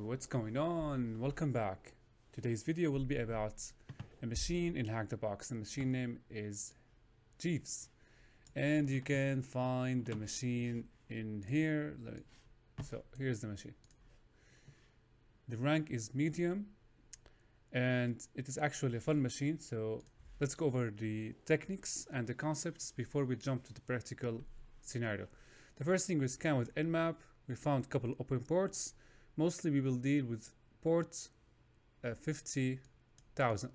What's going on? Welcome back. Today's video will be about a machine in HackTheBox. The machine name is Jeeves, and you can find the machine in here. So here's the machine. The rank is medium, and it is actually a fun machine. So let's go over the techniques and the concepts before we jump to the practical scenario. The first thing, we scan with Nmap. We found a couple open ports. Mostly we will deal with port 50,000.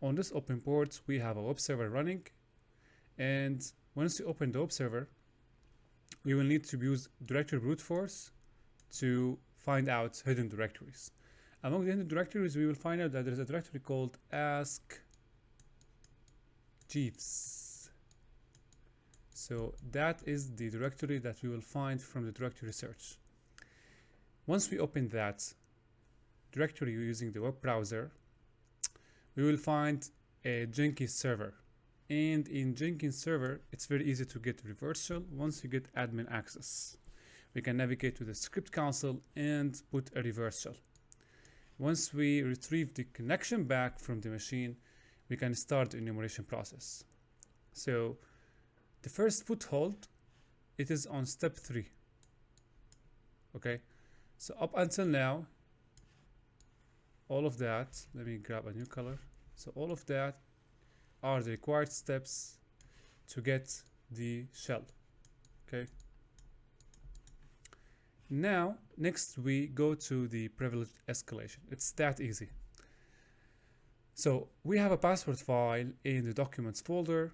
On this open port, we have a web server running, and once you open the web server, we will need to use directory brute force to find out hidden directories. Among the hidden directories, we will find out that there is a directory called Ask Jeeves. So that is the directory that we will find from the directory search. Once we open that directory using the web browser, we will find a Jenkins server. And in Jenkins server, it's very easy to get reversal once you get admin access. We can navigate to the script console and put a reversal. Once we retrieve the connection back from the machine, we can start the enumeration process. So the first foothold, it is on step 3. Okay. So up until now, all of that, let me grab a new color. So all of that are the required steps to get the shell. Okay. Now, next we go to the privilege escalation. It's that easy. So we have a password file in the documents folder.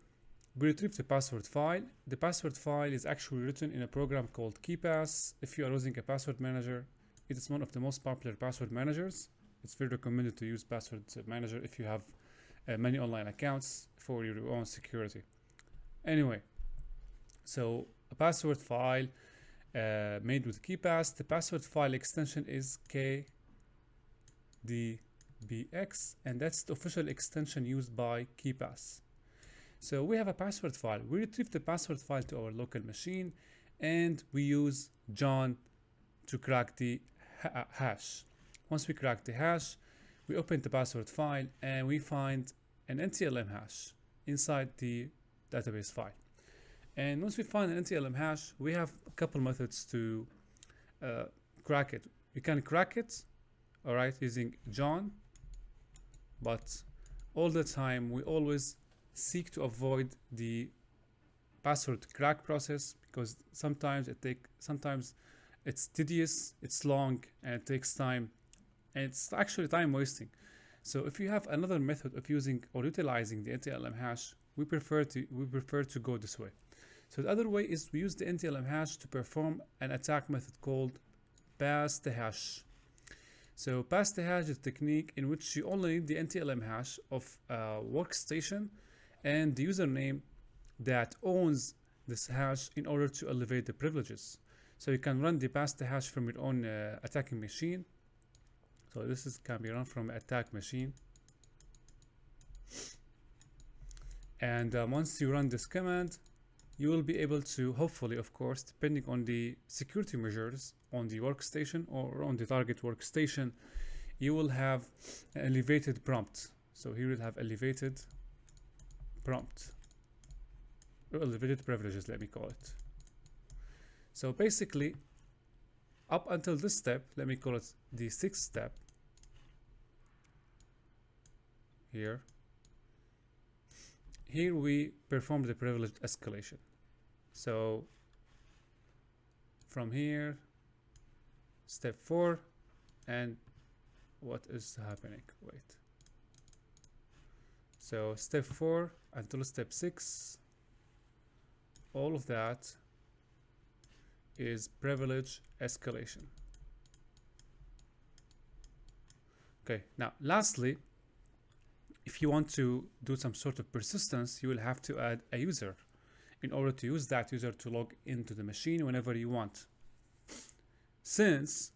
We retrieve the password file. The password file is actually written in a program called KeePass. If you are using a password manager, it is one of the most popular password managers. It's very recommended to use password manager if you have many online accounts for your own security. Anyway, so a password file made with KeePass. The password file extension is HackTheBox, and that's the official extension used by KeePass. So we have a password file. We retrieve the password file to our local machine, and we use John to crack the hash. Once we crack the hash, we open the password file and we find an NTLM hash inside the database file. And once we find an NTLM hash, we have a couple methods to crack it. We can crack it, all right, using John, but all the time we always seek to avoid the password crack process, because sometimes it's tedious, it's long, and it takes time, and it's actually time wasting. So if you have another method of using or utilizing the NTLM hash, we prefer to go this way. So the other way is we use the NTLM hash to perform an attack method called pass the hash. So pass the hash is a technique in which you only need the NTLM hash of a workstation and the username that owns this hash in order to elevate the privileges. So you can run the pass the hash from your own attacking machine. So this can be run from attack machine. And once you run this command, you will be able to, hopefully, of course, depending on the security measures on the workstation or on the target workstation, you will have an elevated prompt. So here we'll have elevated prompt, or elevated privileges, let me call it. So basically, up until this step, let me call it the 6th step here we perform the privilege escalation. So from here, step 4, and what is happening? Wait. So step 4 until step 6, all of that is privilege escalation. Okay, now lastly, if you want to do some sort of persistence, you will have to add a user in order to use that user to log into the machine whenever you want. Since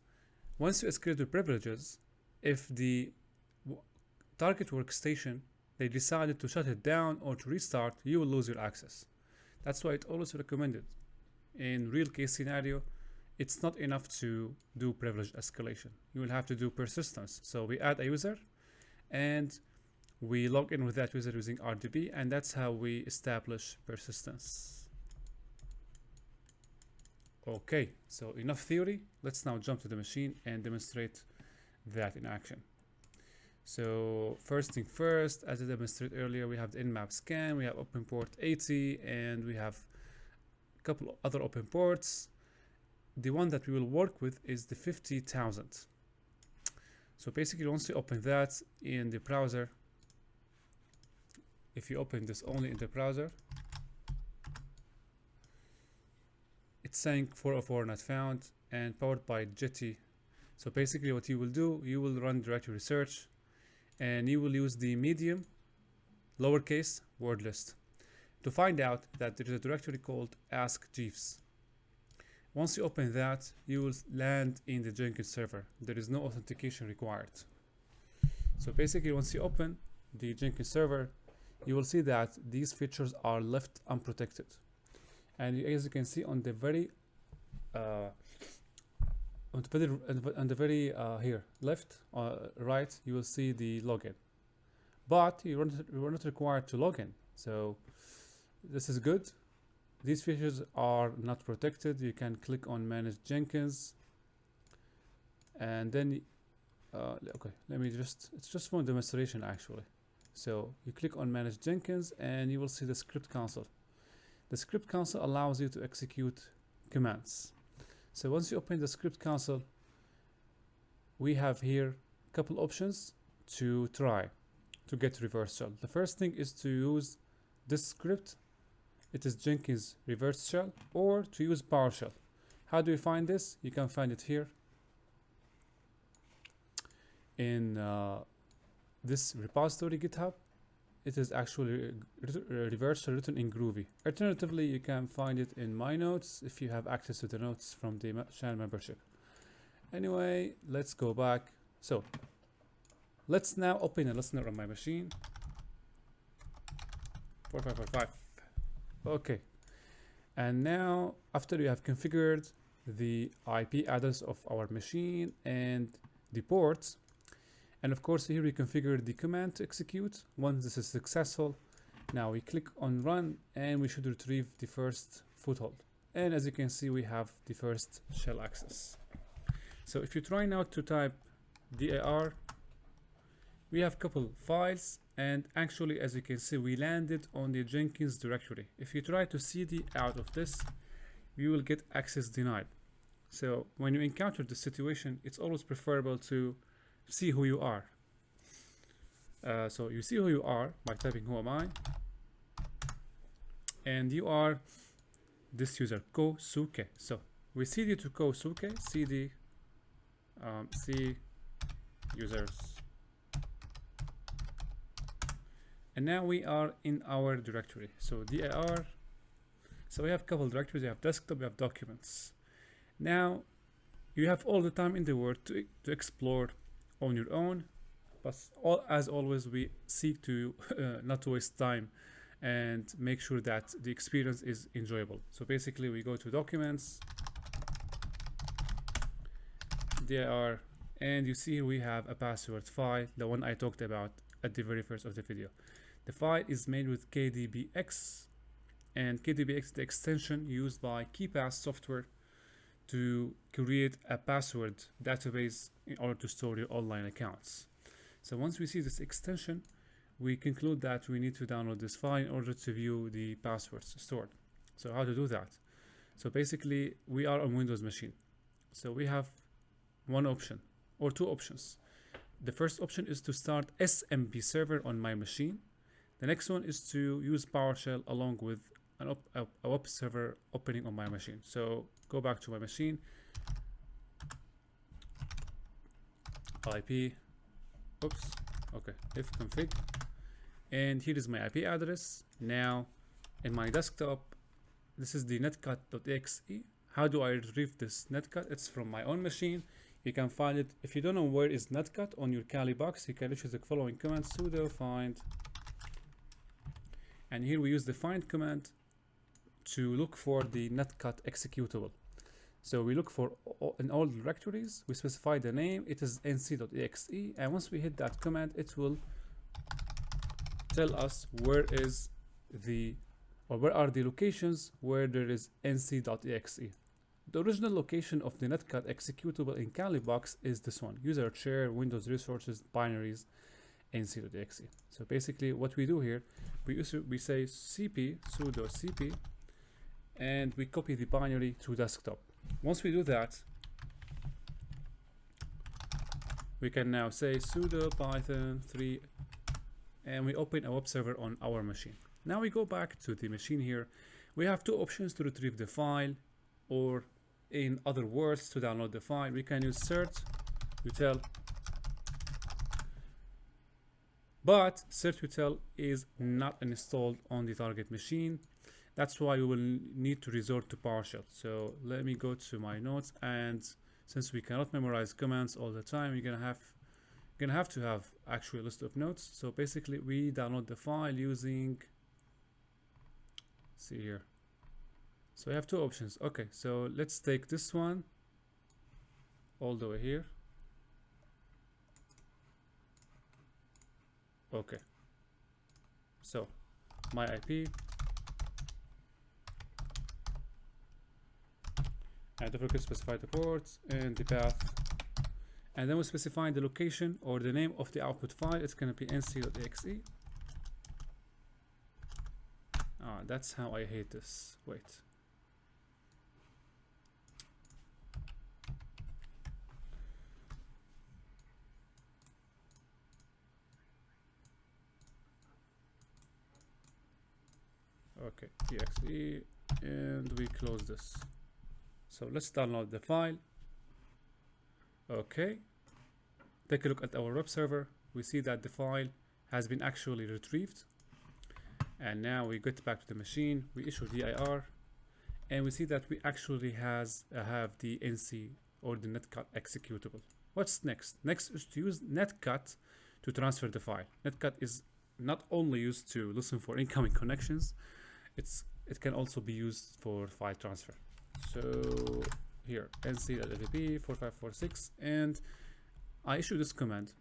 once you escalate the privileges, if the target workstation, they decided to shut it down or to restart, you will lose your access. That's why it's always recommended in real case scenario, it's not enough to do privilege escalation. You will have to do persistence. So we add a user and we log in with that user using RDB, and that's how we establish persistence. Okay, so enough theory. Let's now jump to the machine and demonstrate that in action. So first thing first, as I demonstrated earlier, we have the nmap scan, we have open port 80, and we have a couple of other open ports. The one that we will work with is the 50,000. So basically, once you open that in the browser, if you open this only in the browser, it's saying 404 not found and powered by Jetty. So basically what you will do, you will run directory search and you will use the medium lowercase word list to find out that there is a directory called Ask Jeeves. Once you open that, you will land in the Jenkins server. There is no authentication required. So basically once you open the Jenkins server, you will see that these features are left unprotected. And as you can see on the very here left right, you will see the login, but you were not required to log in. So this is good. These features are not protected. You can click on manage Jenkins, and then okay, let me just, it's just for demonstration actually. So you click on manage Jenkins and you will see the script console. The script console allows you to execute commands. So once you open the script console, we have here a couple options to try to get reverse shell. The first thing is to use this script. It is Jenkins reverse shell, or to use PowerShell. How do you find this? You can find it here in this repository GitHub. It is actually reverse shell written in Groovy. Alternatively, you can find it in my notes if you have access to the notes from the channel membership. Anyway, let's go back. So let's now open a listener on my machine. 4545. Okay. And now, after you have configured the IP address of our machine and the ports, and of course here we configure the command to execute. Once this is successful, now we click on run and we should retrieve the first foothold. And as you can see, we have the first shell access. So if you try now to type dir, we have a couple files, and actually as you can see, we landed on the Jenkins directory. If you try to cd out of this, you will get access denied. So when you encounter the situation, it's always preferable to see who you are. So you see who you are by typing who am I, and you are this user Kosuke. So we cd to Kosuke, cd c users, and now we are in our directory. So dir, so we have a couple directories. We have desktop, we have documents. Now you have all the time in the world to explore on your own, but as always, we seek to not to waste time and make sure that the experience is enjoyable. So basically we go to documents, dir, and you see we have a password file, the one I talked about at the very first of the video. The file is made with KDBX, and KDBX is the extension used by KeePass software to create a password database in order to store your online accounts. So once we see this extension, we conclude that we need to download this file in order to view the passwords stored. So how to do that? So basically we are on Windows machine. So we have one option or two options. The first option is to start SMB server on my machine. The next one is to use PowerShell along with a web server opening on my machine. So go back to my machine, IP, oops, okay, ifconfig, and here is my IP address. Now in my desktop, this is the netcat.exe. How do I retrieve this netcat? It's from my own machine. You can find it. If you don't know where is netcat on your Kali box, you can use the following command: sudo find, and here we use the find command to look for the netcat executable. So we look for in all directories, we specify the name, it is nc.exe, and once we hit that command, it will tell us where is the, or where are the locations where there is nc.exe. The original location of the netcat executable in CaliBox is this one, user share, Windows resources, binaries, nc.exe. So basically what we do here, we say cp, sudo cp, and we copy the binary to desktop. Once we do that, we can now say sudo python 3, and we open a web server on our machine. Now we go back to the machine here. We have two options to retrieve the file, or in other words, to download the file. We can use cert util, but cert util is not installed on the target machine. That's why we will need to resort to PowerShell. So let me go to my notes, and since we cannot memorize commands all the time, you're gonna have to have actually a list of notes. So basically we download the file using, see here. So we have two options. Okay, so let's take this one all the way here. Okay, so my IP, and don't forget to specify the port and the path, and then we specify the location or the name of the output file. It's going to be nc.exe. That's how I hate this. Wait. Okay, exe, and we close this. So let's download the file. Okay, take a look at our web server. We see that the file has been actually retrieved, and now we get back to the machine. We issue dir, and we see that we actually have the nc or the netcat executable. What's next? Next is to use netcat to transfer the file. Netcat is not only used to listen for incoming connections, it can also be used for file transfer. So here nc.lvp 4546, and I issue this command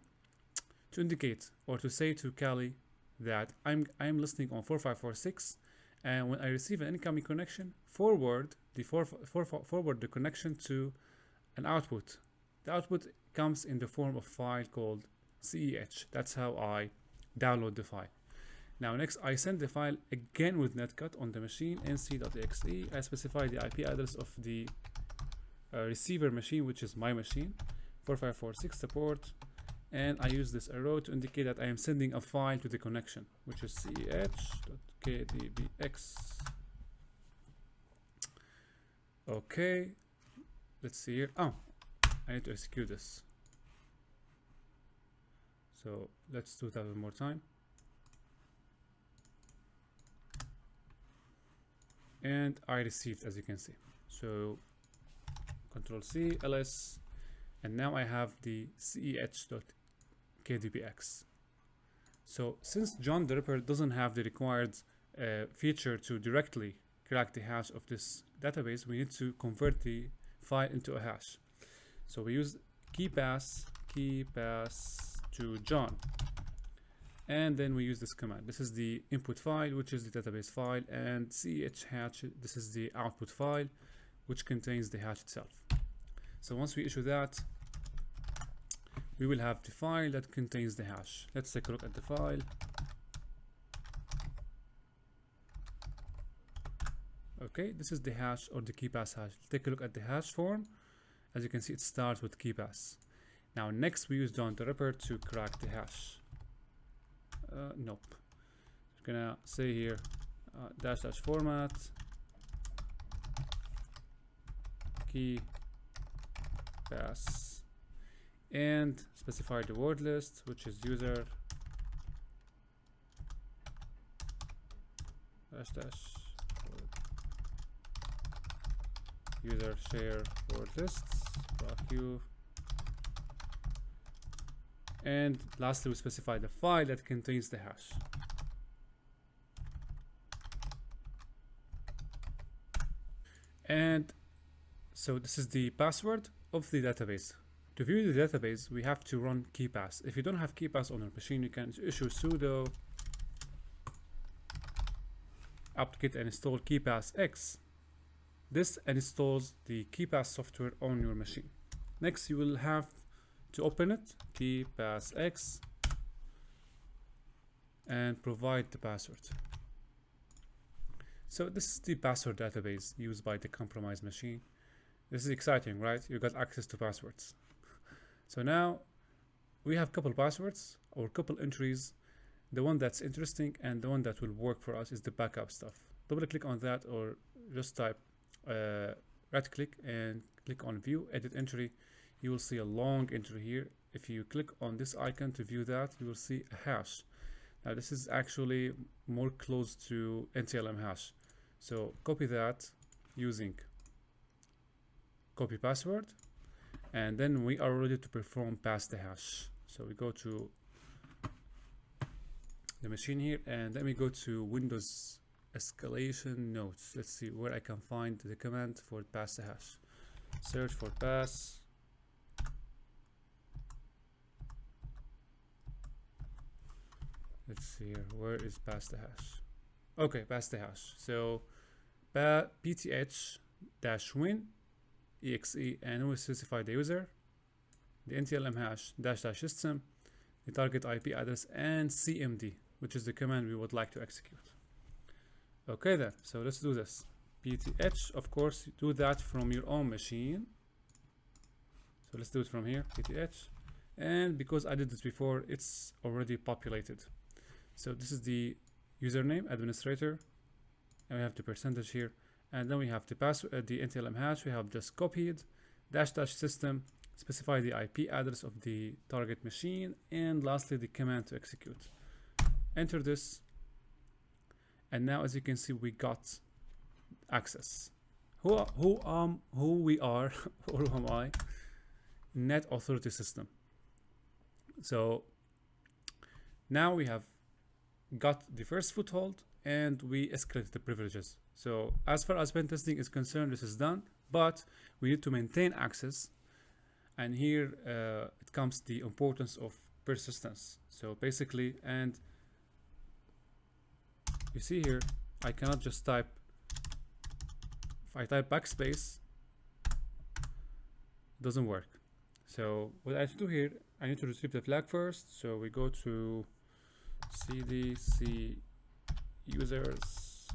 to indicate or to say to Kali that I'm listening on 4546, and when I receive an incoming connection, forward the connection to an output. The output comes in the form of a file called CEH. That's how I download the file. Now next, I send the file again with netcat on the machine nc.exe. I specify the IP address of the receiver machine, which is my machine, 4546 support, and I use this arrow to indicate that I am sending a file to the connection, which is ceh.kdbx. Okay, let's see here. Oh, I need to execute this. So let's do that one more time. And I received, as you can see. So Control C, ls, and now I have the ceh.kdbx. So since John the Ripper doesn't have the required feature to directly crack the hash of this database, we need to convert the file into a hash. So we use key pass to John, and then we use this command. This is the input file, which is the database file, and ceh hash, this is the output file, which contains the hash itself. So once we issue that, we will have the file that contains the hash. Let's take a look at the file. Okay, this is the hash or the key pass hash. Take a look at the hash form. As you can see, it starts with key pass. Now next, we use John the Ripper to crack the hash. Nope. I'm gonna say here -- format key pass, and specify the word list, which is user user share word lists q. And lastly, we specify the file that contains the hash. And So this is the password of the database. To view the database, we have to run KeePass. If you don't have KeePass on your machine, you can issue sudo apt-get and install KeePass X. This installs the KeePass software on your machine. Next, you will have to open it, KeePass X, and provide the password. So this is the password database used by the compromised machine. This is exciting, right? You got access to passwords. So now we have couple passwords or couple entries. The one that's interesting and the one that will work for us is the backup stuff. Double click on that or just type right click and click on view edit entry. You will see a long entry here. If you click on this icon to view that, you will see a hash. Now this is actually more close to NTLM hash. So copy that using copy password, and then we are ready to perform pass the hash. So we go to the machine here, and let me go to Windows escalation notes. Let's see where I can find the command for pass the hash. Search for pass. Let's see here, where is pass the hash? Okay, pass the hash. So pth-win exe, and we specify the user, the NTLM hash -- system, the target IP address, and cmd, which is the command we would like to execute. Okay then, so let's do this. pth, of course, do that from your own machine. So let's do it from here, pth, and because I did this before, it's already populated. So this is the username, administrator, and we have the percentage here, and then we have the password, the NTLM hash we have just copied, -- system, specify the IP address of the target machine, and lastly the command to execute. Enter this, and now as you can see we got access. Who we are or who am I? Net authority system. So now we have got the first foothold and we escalate the privileges. So as far as pen testing is concerned, this is done, but we need to maintain access, and here it comes the importance of persistence. So basically, and you see here, I cannot just type, if I type backspace, it doesn't work. So what I have to do here, I need to retrieve the flag first. So we go to cdc users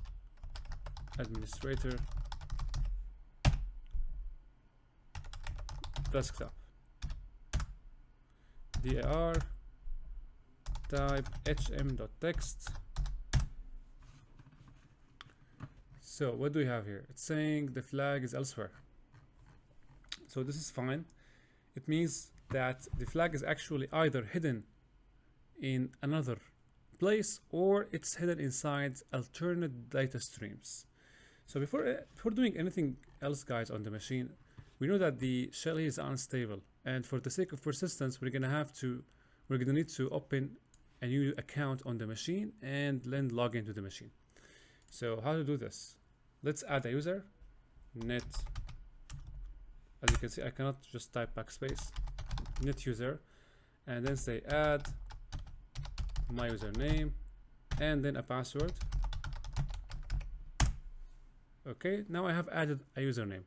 administrator desktop dir type hm.text. So what do we have here? It's saying the flag is elsewhere. So this is fine. It means that the flag is actually either hidden in another place or it's hidden inside alternate data streams. So before doing anything else, guys, on the machine, we know that the shell here is unstable, and for the sake of persistence, we're gonna need to open a new account on the machine and then log into the machine. So how to do this? Let's add a user, net. As you can see, I cannot just type backspace, net user, and then say add my username and then a password. Okay, now I have added a username.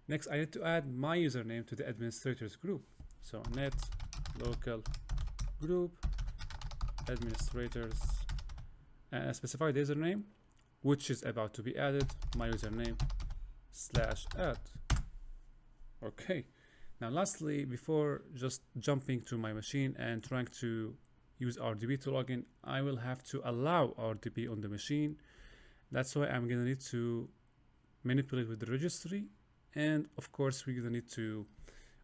Next, I need to add my username to the administrators group. So net local group administrators, and I specify the username, which is about to be added, my username /add. Okay, now lastly, before just jumping to my machine and trying to use RDB to log in, I will have to allow RDB on the machine. That's why I'm gonna need to manipulate with the registry, and of course we're gonna need to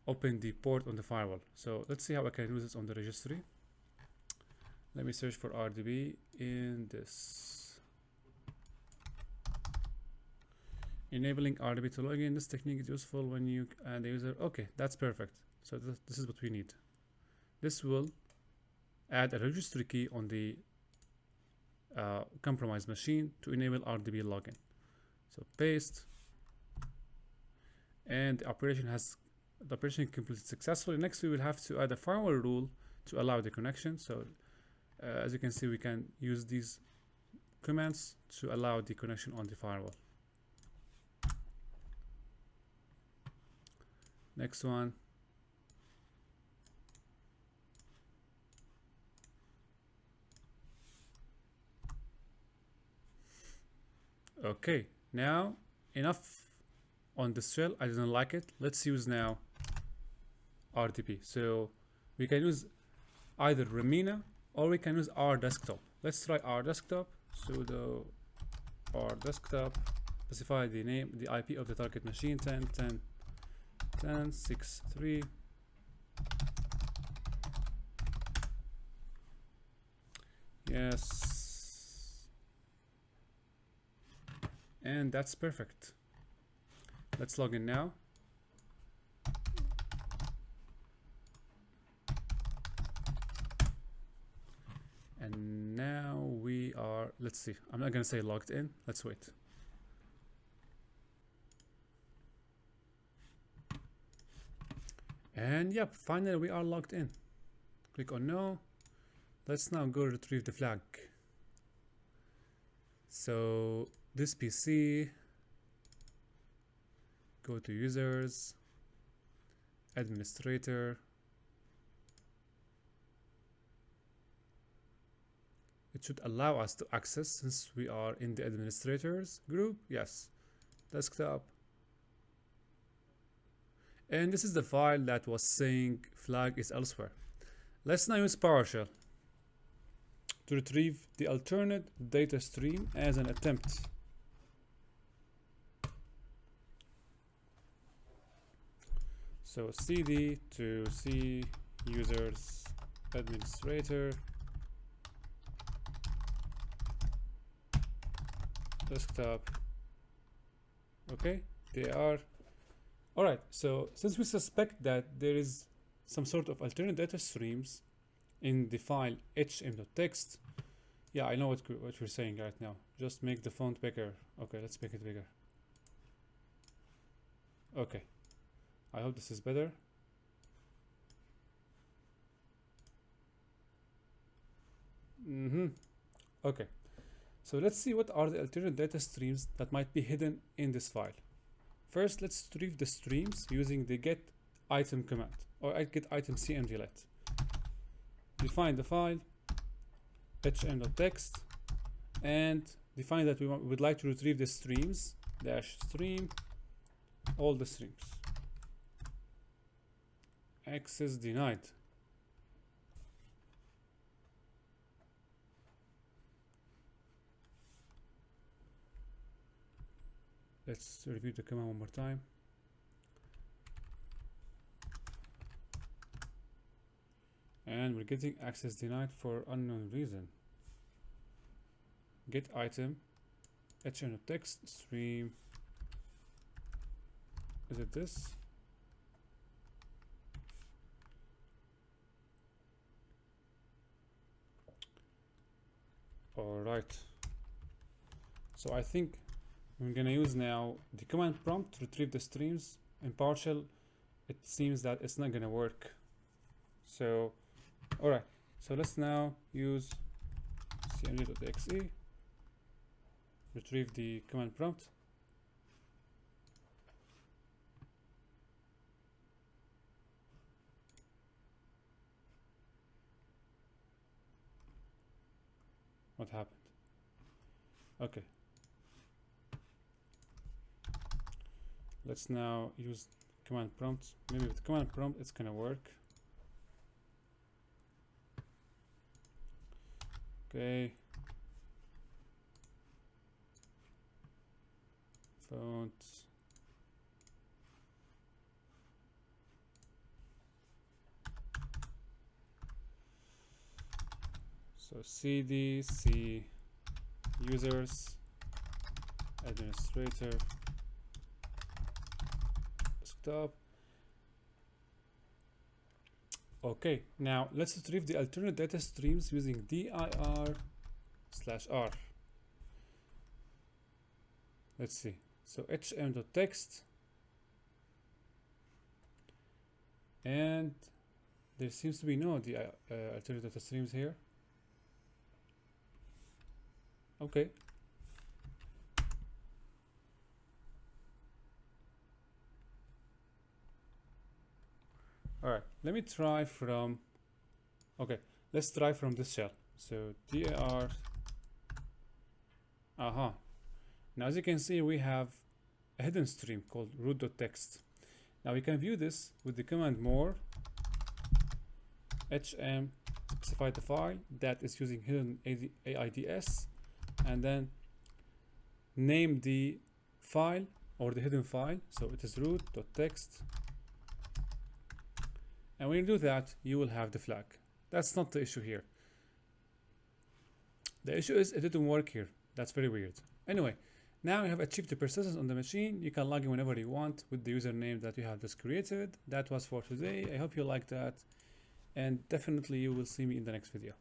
open the port on the firewall. So let's see how I can use this on the registry. Let me search for RDB in this. Enabling RDB to log in. This technique is useful when you add the user. Okay, that's perfect. So this is what we need. This will add a registry key on the compromised machine to enable RDB login. So paste, and the operation completed successfully. Next, we will have to add a firewall rule to allow the connection. So as you can see, we can use these commands to allow the connection on the firewall. Next one. Okay, now enough on this shell. I didn't like it. Let's use now RDP. So we can use either Remina or we can use our desktop. Let's try our desktop. Sudo our desktop, specify the name, the IP of the target machine, 10.10.10.63. Yes. And that's perfect. Let's log in now. And now we are, let's see, I'm not gonna say logged in, let's wait. And yep, finally we are logged in. Click on no. Let's now go retrieve the flag. So this PC, go to users, administrator. It should allow us to access since we are in the administrators group. Yes, desktop. And this is the file that was saying flag is elsewhere. Let's now use PowerShell to retrieve the alternate data stream as an attempt. So cd to c users administrator desktop. Okay, they are all right. So since we suspect that there is some sort of alternate data streams in the file hm.txt, yeah, I know what you're saying right now. Just make the font bigger. Okay, let's make it bigger. Okay, I hope this is better. Okay, so let's see what are the alternate data streams that might be hidden in this file. First, let's retrieve the streams using the get item command or get item cmdlet. Define the file hm.txt and define that we would like to retrieve the streams dash stream, all the streams. Access denied. Let's review the command one more time. And we're getting access denied for unknown reason. Get item hm.txt stream. Is it this? All right. So I think we're gonna use now the command prompt to retrieve the streams. In PowerShell, it seems that it's not gonna work. So, all right. So let's now use cmd.exe, retrieve the command prompt. What happened? Okay. Let's now use command prompt. Maybe with command prompt it's gonna work. Okay. Font. So cd c users administrator desktop. Okay, now let's retrieve the alternate data streams using dir/r. Let's see. So hm.txt And there seems to be no alternative data streams here. Okay. All right, let me try from, okay, let's try from this shell. So dir, Now as you can see, we have a hidden stream called root.txt. Now we can view this with the command more hm specify the file that is using hidden AIDS, and then name the file or the hidden file. So it is root.txt. And when you do that, you will have the flag. That's not the issue here. The issue is it didn't work here. That's very weird. Anyway, now you have achieved the persistence on the machine. You can log in whenever you want with the username that you have just created. That was for today. I hope you liked that. And definitely you will see me in the next video.